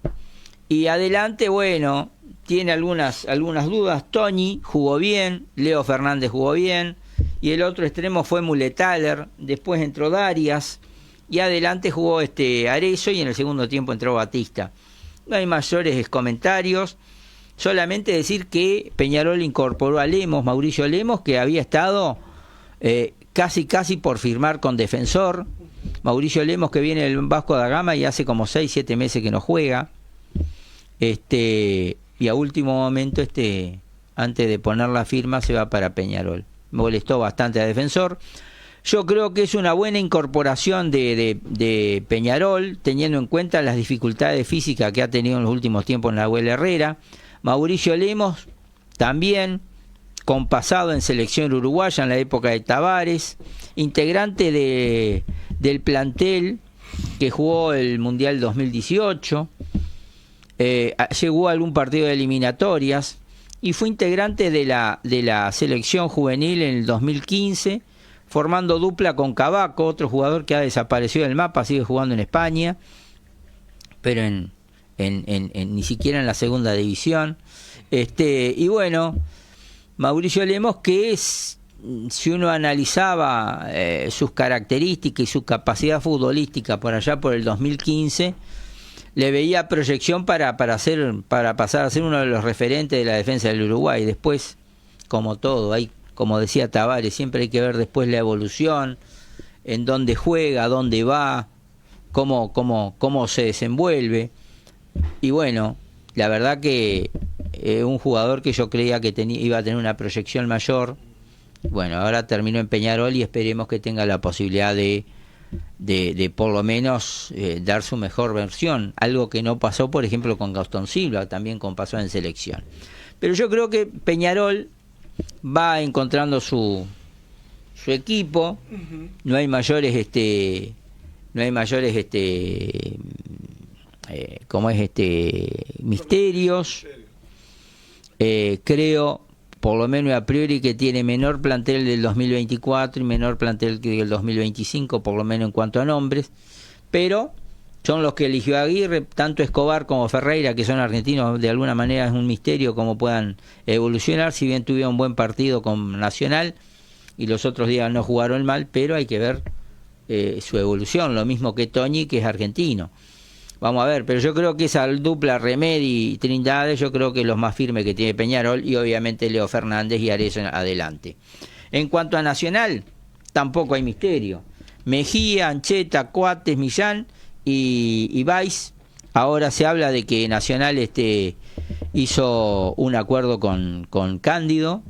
Y adelante, bueno, tiene algunas dudas. Toñi jugó bien, Leo Fernández jugó bien, y el otro extremo fue Muletaler. Después entró Darias, y adelante jugó Arezzo, y en el segundo tiempo entró Batista. No hay mayores comentarios, solamente decir que Peñarol incorporó a Lemos, Mauricio Lemos, que había estado casi por firmar con Defensor. Mauricio Lemos, que viene del Vasco da Gama y hace como 6-7 meses que no juega. Y a último momento, antes de poner la firma, se va para Peñarol. Molestó bastante a Defensor. Yo creo que es una buena incorporación de Peñarol, teniendo en cuenta las dificultades físicas que ha tenido en los últimos tiempos en la Nahuel Herrera. Mauricio Lemos, también con pasado en selección uruguaya en la época de Tavares, integrante del plantel que jugó el Mundial 2018. Llegó a algún partido de eliminatorias y fue integrante de la selección juvenil en el 2015, formando dupla con Cavaco, otro jugador que ha desaparecido del mapa, sigue jugando en España, pero en ni siquiera en la segunda división. Y bueno, Mauricio Lemos, que es, si uno analizaba sus características y su capacidad futbolística por allá por el 2015, le veía proyección para pasar a ser uno de los referentes de la defensa del Uruguay. Después, como todo, como decía Tavares, siempre hay que ver después la evolución, en dónde juega, dónde va, cómo se desenvuelve. Y bueno, la verdad que un jugador que yo creía que iba a tener una proyección mayor, bueno, ahora terminó en Peñarol y esperemos que tenga la posibilidad de por lo menos dar su mejor versión, algo que no pasó por ejemplo con Gastón Silva, también pasó en selección. Pero yo creo que Peñarol va encontrando su equipo. No hay mayores misterios. Creo, por lo menos a priori, que tiene menor plantel del 2024 y menor plantel que del 2025, por lo menos en cuanto a nombres, pero son los que eligió Aguirre, tanto Escobar como Ferreira, que son argentinos. De alguna manera es un misterio cómo puedan evolucionar, si bien tuvieron un buen partido con Nacional y los otros días no jugaron mal, pero hay que ver su evolución, lo mismo que Toñi, que es argentino. Vamos a ver, pero yo creo que esa dupla Remedi y Trindade, yo creo que es los más firmes que tiene Peñarol, y obviamente Leo Fernández y Arezzo adelante. En cuanto a Nacional, tampoco hay misterio. Mejía, Ancheta, Coates, Millán y Valls. Ahora se habla de que Nacional hizo un acuerdo con Cándido,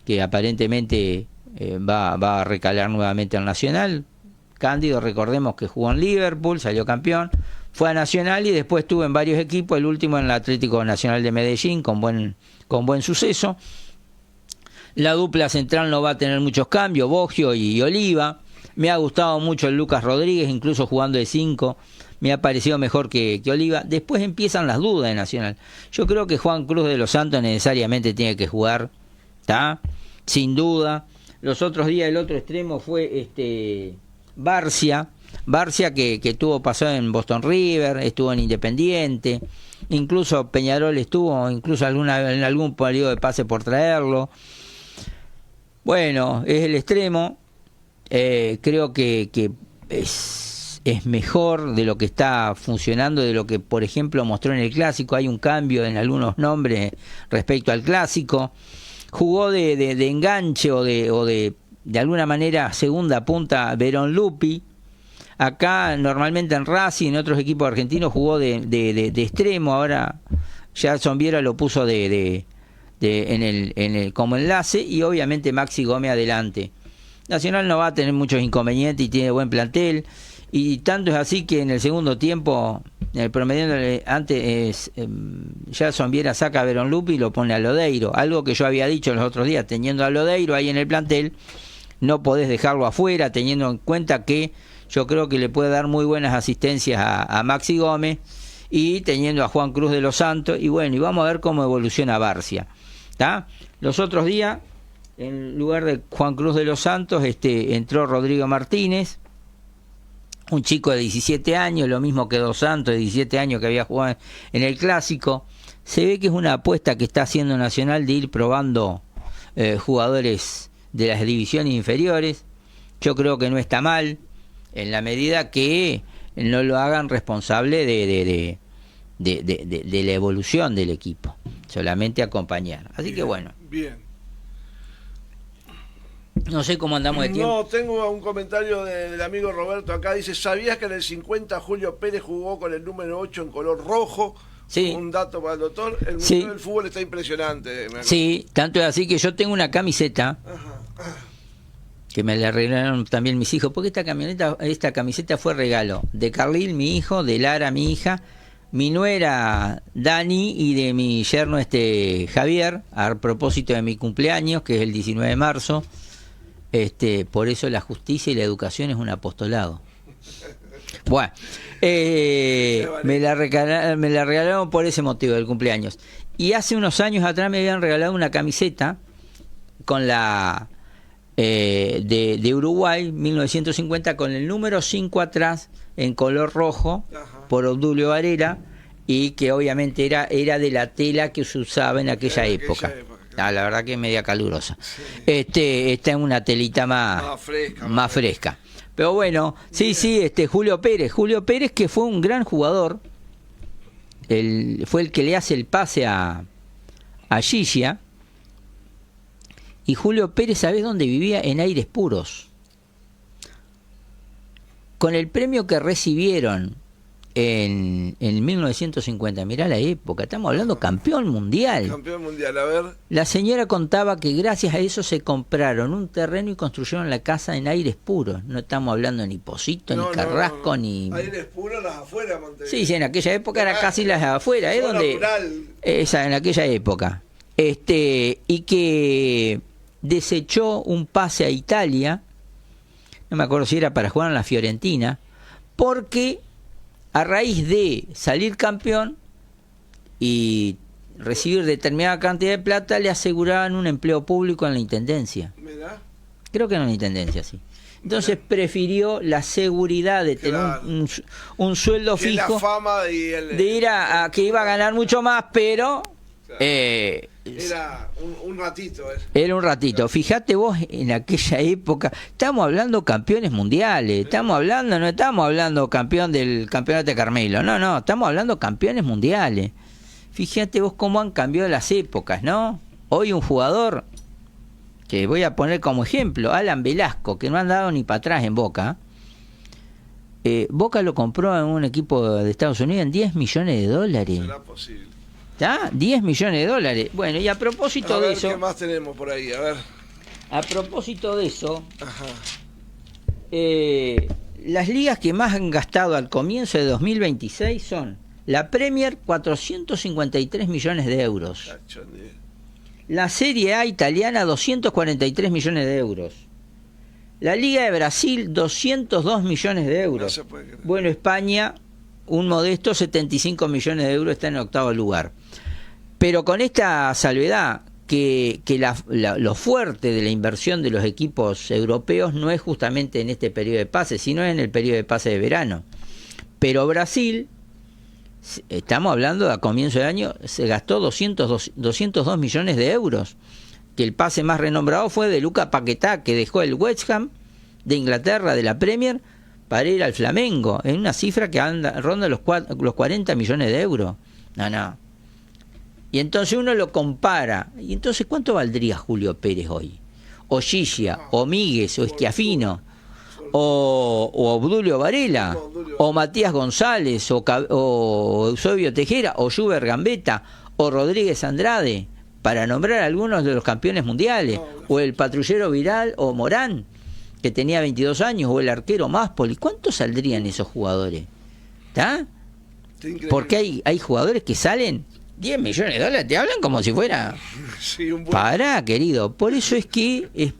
que aparentemente va a recalar nuevamente al Nacional. Cándido, recordemos que jugó en Liverpool, salió campeón, fue a Nacional y después estuvo en varios equipos, el último en el Atlético Nacional de Medellín, con buen suceso. La dupla central no va a tener muchos cambios, Boggio y Oliva. Me ha gustado mucho el Lucas Rodríguez, incluso jugando de 5, me ha parecido mejor que Oliva. Después empiezan las dudas de Nacional. Yo creo que Juan Cruz de los Santos necesariamente tiene que jugar, ¿está? Sin duda. Los otros días el otro extremo fue Barcia que pasó en Boston River, estuvo en Independiente, incluso Peñarol estuvo incluso en algún periodo de pase por traerlo. Bueno, es el extremo. Creo que es mejor de lo que está funcionando, de lo que por ejemplo mostró en el Clásico. Hay un cambio en algunos nombres respecto al Clásico. Jugó de enganche o de alguna manera segunda punta Verón Lupi. Acá normalmente en Racing, en otros equipos argentinos jugó de extremo. Ahora Gerson Viera lo puso como enlace, y obviamente Maxi Gómez adelante. Nacional no va a tener muchos inconvenientes y tiene buen plantel, y tanto es así que en el segundo tiempo, en el promedio antes, Gerson Viera saca a Verón Lupi y lo pone a Lodeiro, algo que yo había dicho los otros días. Teniendo a Lodeiro ahí en el plantel, no podés dejarlo afuera, teniendo en cuenta que yo creo que le puede dar muy buenas asistencias a Maxi Gómez, y teniendo a Juan Cruz de los Santos. Y bueno, y vamos a ver cómo evoluciona Barcia, ¿tá? Los otros días, en lugar de Juan Cruz de los Santos, entró Rodrigo Martínez, un chico de 17 años, lo mismo que Dos Santos, de 17 años, que había jugado en el Clásico. Se ve que es una apuesta que está haciendo Nacional de ir probando jugadores de las divisiones inferiores. Yo creo que no está mal, en la medida que no lo hagan responsable de la evolución del equipo, solamente acompañar. Así bien, que bueno. Bien. No sé cómo andamos de tiempo. No, tengo un comentario del amigo Roberto acá. Dice: ¿sabías que en el 50 Julio Pérez jugó con el número 8 en color rojo? Sí. Un dato para el doctor. El mundo sí. del fútbol está impresionante. Sí, tanto es así que yo tengo una camiseta. Ajá. Que me la regalaron también mis hijos, porque esta camiseta fue regalo de Carlil, mi hijo, de Lara, mi hija, mi nuera Dani, y de mi yerno Javier, a propósito de mi cumpleaños, que es el 19 de marzo. Por eso la justicia y la educación es un apostolado. Bueno, me la regalaron por ese motivo del cumpleaños. Y hace unos años atrás me habían regalado una camiseta con la de Uruguay 1950, con el número 5 atrás en color rojo. Ajá. Por Obdulio Varela, y que obviamente era de la tela que se usaba en aquella época. La verdad que es media calurosa. Sí. Está en una telita más fresca. Pero bueno, sí, Julio Pérez que fue un gran jugador, fue el que le hace el pase a Gigia. Y Julio Pérez, ¿sabés dónde vivía? En Aires Puros. Con el premio que recibieron en 1950, mirá la época, estamos hablando campeón mundial. Campeón mundial, a ver. La señora contaba que gracias a eso se compraron un terreno y construyeron la casa en Aires Puros. No estamos hablando ni Pocito, ni Carrasco, ni... Aires Puros, las afueras, Montevideo. Sí, en aquella época era casi las afueras, ¿eh? Donde... Rural. Esa, en aquella época. Y que desechó un pase a Italia, no me acuerdo si era para jugar en la Fiorentina, porque a raíz de salir campeón y recibir determinada cantidad de plata, le aseguraban un empleo público en la intendencia. ¿Mirá? Creo que en la intendencia, sí. Entonces prefirió la seguridad de tener un sueldo que fijo, la fama y de ir a que iba a ganar mucho más, pero... era un ratito. Era un ratito. Fíjate vos, en aquella época, estamos hablando campeones mundiales, no estamos hablando campeón del campeonato de Carmelo, no, estamos hablando campeones mundiales. Fíjate vos cómo han cambiado las épocas, ¿no? Hoy un jugador, que voy a poner como ejemplo, Alan Velasco, que no han dado ni para atrás en Boca. Boca lo compró en un equipo de Estados Unidos en $10 millones. ¿Será posible? ¿Está? $10 millones. Bueno, y a propósito de eso... ¿Qué más tenemos por ahí? A ver. A propósito de eso... Ajá. Las ligas que más han gastado al comienzo de 2026 son la Premier, 453 millones de euros. La Serie A italiana, 243 millones de euros. La Liga de Brasil, 202 millones de euros. No se puede creer. Bueno, España, un modesto 75 millones de euros, está en octavo lugar. Pero con esta salvedad, que lo fuerte de la inversión de los equipos europeos no es justamente en este periodo de pase, sino en el periodo de pase de verano. Pero Brasil, estamos hablando a comienzo de año, se gastó 202 millones de euros. Que el pase más renombrado fue de Luca Paquetá, que dejó el West Ham de Inglaterra, de la Premier, para ir al Flamengo, en una cifra que ronda los 40 millones de euros. No. Y entonces uno lo compara. ¿Y entonces cuánto valdría Julio Pérez hoy? O Gigia, o Míguez, o Schiaffino, o Obdulio Varela, o Matías González, o Eusebio Tejera, o Juber Gambetta, o Rodríguez Andrade, para nombrar algunos de los campeones mundiales, o el patrullero Viral, o Morán, que tenía 22 años, o el arquero Máspoli. ¿Cuánto saldrían esos jugadores? ¿Está? Porque hay jugadores que salen $10 millones, te hablan como si fuera... Sí, Pará, querido. Por eso es que...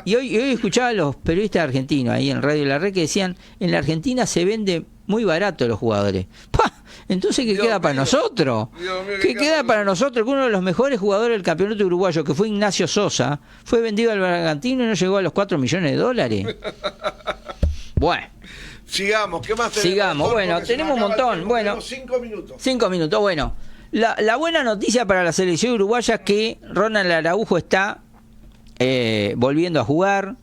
Y hoy escuchaba a los periodistas argentinos ahí en Radio La Red que decían, en la Argentina se vende muy barato los jugadores. ¡Pah! Entonces, ¿qué queda para nosotros? ¿Qué queda para nosotros? Que uno de los mejores jugadores del campeonato uruguayo, que fue Ignacio Sosa, fue vendido al Bragantino y no llegó a los $4 millones. Bueno. Sigamos, ¿qué más tenemos? Sigamos, bueno, tenemos un montón. Bueno, 5 minutos. 5 minutos, bueno. La buena noticia para la selección uruguaya es que Ronald Araujo está volviendo a jugar.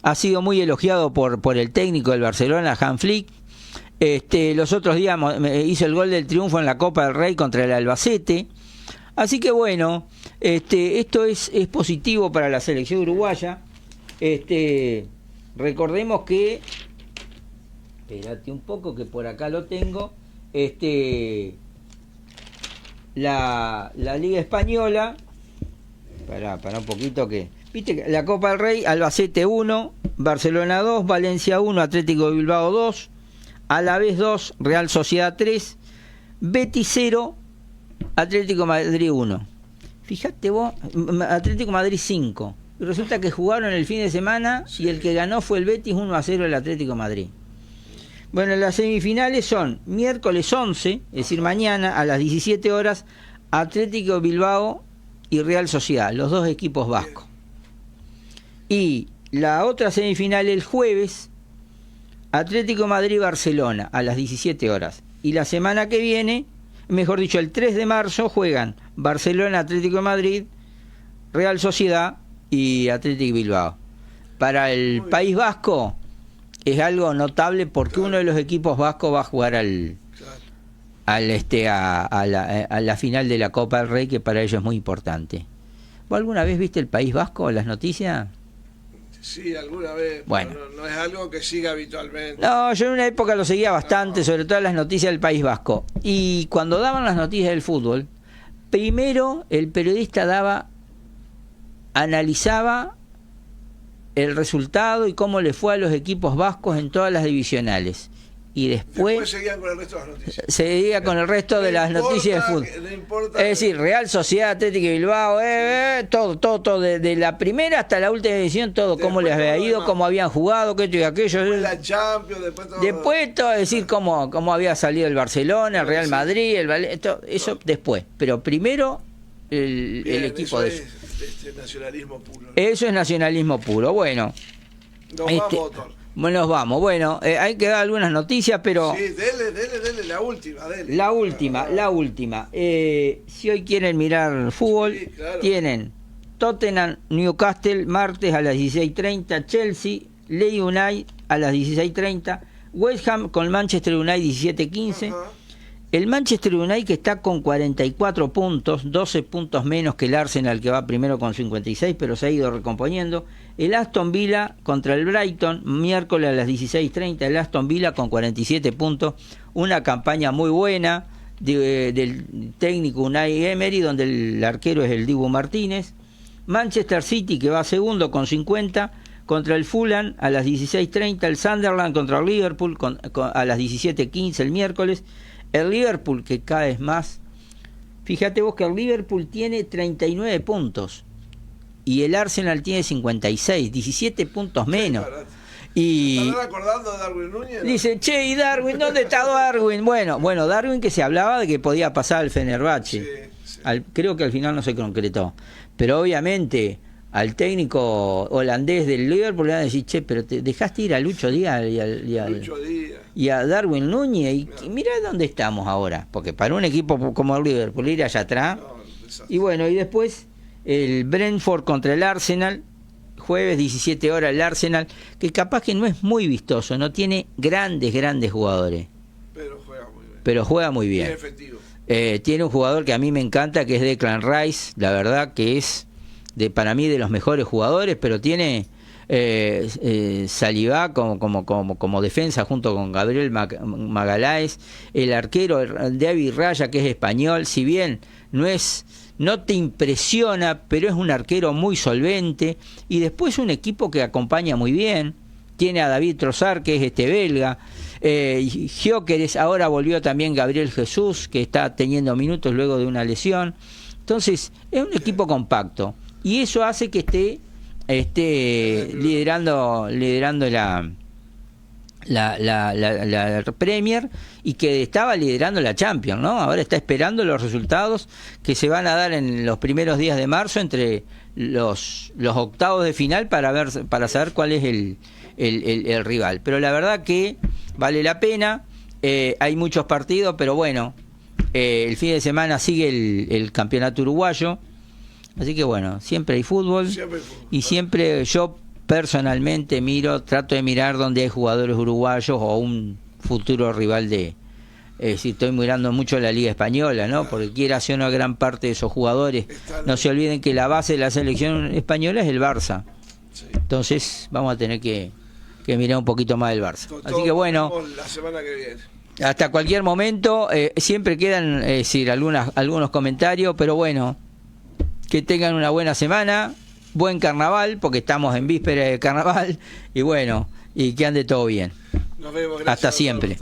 Ha sido muy elogiado por el técnico del Barcelona, Hans Flick. Los otros días hizo el gol del triunfo en la Copa del Rey contra el Albacete. Así que bueno, esto es positivo para la selección uruguaya. Recordemos que... Espérate un poco que por acá lo tengo. La Liga Española, para un poquito que... Viste que la Copa del Rey, Albacete 1, Barcelona 2, Valencia 1, Atlético de Bilbao 2, Alavés 2, Real Sociedad 3, Betis 0, Atlético de Madrid 1. Fíjate vos, Atlético de Madrid 5. Y resulta que jugaron el fin de semana y el que ganó fue el Betis 1-0 el Atlético de Madrid. Bueno, las semifinales son miércoles 11, es decir, mañana a las 17 horas, Atlético Bilbao y Real Sociedad, los dos equipos vascos. Y la otra semifinal el jueves, Atlético Madrid-Barcelona a las 17 horas. Y la semana que viene, mejor dicho, el 3 de marzo juegan Barcelona, Atlético de Madrid, Real Sociedad y Atlético Bilbao. Para el País Vasco es algo notable porque uno de los equipos vascos va a jugar a la final de la Copa del Rey, que para ellos es muy importante. ¿Vos alguna vez viste el País Vasco, las noticias? Sí, alguna vez. Bueno. No es algo que siga habitualmente. No, yo en una época lo seguía bastante, sobre todo las noticias del País Vasco. Y cuando daban las noticias del fútbol, primero el periodista analizaba el resultado y cómo le fue a los equipos vascos en todas las divisionales. Y después seguían con el resto de las noticias. Seguía con el resto de las noticias de fútbol. No importa, es decir, Real Sociedad, Atlético Bilbao, todo, de la primera hasta la última edición, todo, cómo les había ido, cómo habían jugado, qué esto y aquello. Después la Champions, después todo, es decir, cómo había salido el Barcelona, el Real Madrid, eso después. Pero primero el equipo de eso. Es nacionalismo puro. Eso es nacionalismo puro. Bueno. Nos vamos, doctor. Bueno, nos vamos. Bueno, hay que dar algunas noticias, pero... Sí, dele, la última, dele. La última. Si hoy quieren mirar fútbol, sí, claro. Tienen Tottenham, Newcastle, martes a las 16:30, Chelsea, Leeds United a las 16:30, West Ham con Manchester United 17:15. El Manchester United, que está con 44 puntos, 12 puntos menos que el Arsenal, que va primero con 56, pero se ha ido recomponiendo. El Aston Villa contra el Brighton, miércoles a las 16:30, el Aston Villa con 47 puntos. Una campaña muy buena del técnico Unai Emery, donde el arquero es el Dibu Martínez. Manchester City, que va segundo con 50, contra el Fulham a las 16:30. El Sunderland contra el Liverpool a las 17:15 el miércoles. El Liverpool, que cada vez más, fíjate vos que el Liverpool tiene 39 puntos y el Arsenal tiene 56, 17 puntos menos. Y ¿están acordando de Darwin Núñez? Dice, che, ¿y Darwin? ¿Dónde está Darwin? Bueno, Darwin, que se hablaba de que podía pasar al Fenerbahce. Sí. Creo que al final no se concretó. Pero obviamente al técnico holandés del Liverpool le van a decir, che, pero te dejaste ir a Lucho Díaz y a Darwin Núñez, y mirá dónde estamos ahora, porque para un equipo como el Liverpool ir allá atrás, y bueno, y después el Brentford contra el Arsenal, jueves 17 horas el Arsenal, que capaz que no es muy vistoso, no tiene grandes jugadores, pero juega muy bien. Efectivo. Tiene un jugador que a mí me encanta, que es Declan Rice, la verdad que es para mí de los mejores jugadores, pero tiene Saliba como defensa junto con Gabriel Magaláes, el arquero David Raya, que es español, si bien no te impresiona, pero es un arquero muy solvente, y después un equipo que acompaña muy bien, tiene a David Trossard, que es belga, Gyökeres, ahora volvió también Gabriel Jesús, que está teniendo minutos luego de una lesión. Entonces es un equipo compacto, y eso hace que esté liderando la Premier, y que estaba liderando la Champions, ¿no? Ahora está esperando los resultados que se van a dar en los primeros días de marzo entre los octavos de final para saber cuál es el rival. Pero la verdad que vale la pena. Hay muchos partidos, pero bueno, el fin de semana sigue el campeonato uruguayo. Así que bueno, siempre hay fútbol, y siempre yo personalmente trato de mirar donde hay jugadores uruguayos o un futuro rival si estoy mirando mucho la Liga Española, ¿no? Porque quiera hacer una gran parte de esos jugadores. No se olviden que la base de la selección española es el Barça. Entonces vamos a tener que mirar un poquito más del Barça. Así que bueno, la semana que viene. Hasta cualquier momento, siempre quedan algunos comentarios, pero bueno, que tengan una buena semana, buen carnaval, porque estamos en víspera de carnaval, y bueno, y que ande todo bien. Nos vemos, gracias. Hasta siempre.